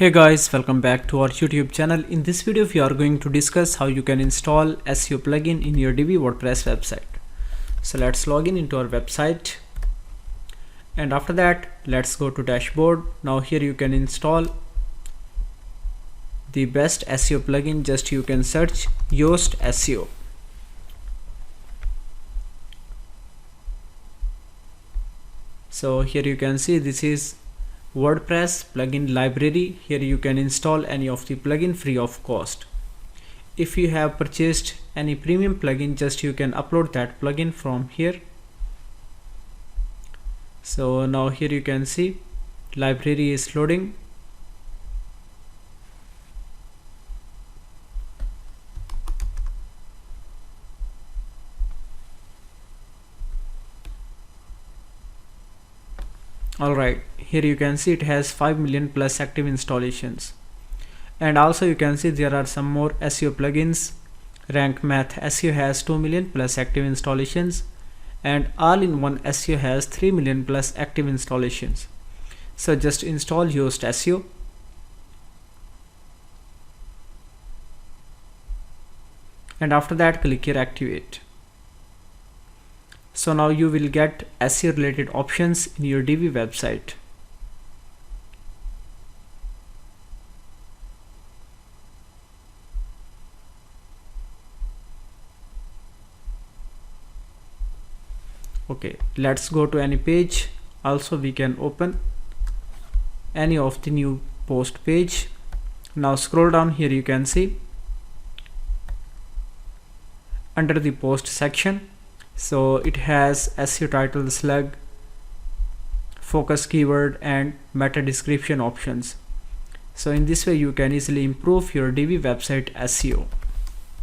Hey guys, welcome back to our YouTube channel. In this video we are going to discuss how you can install SEO plugin in your Divi WordPress website. So let's log in into our website, and after that let's go to dashboard. Now here you can install the best SEO plugin. Just you can search Yoast SEO. So here you can see this is WordPress plugin library. Here you can install any of the plugin free of cost. If you have purchased any premium plugin, just you can upload that plugin from here. So now here you can see library is loading. Alright, here you can see it has 5 million plus active installations, and also you can see there are some more SEO plugins. Rank Math SEO has 2 million plus active installations, and All-in-One SEO has 3 million plus active installations. So just install Yoast SEO. And after that click here activate. So now you will get SEO related options in your Divi website. Okay, let's go to any page. Also we can open any of the new post page. Now scroll down. Here you can see under the post section, so it has SEO title, slug, focus keyword and meta description options. So in this way you can easily improve your Divi website SEO.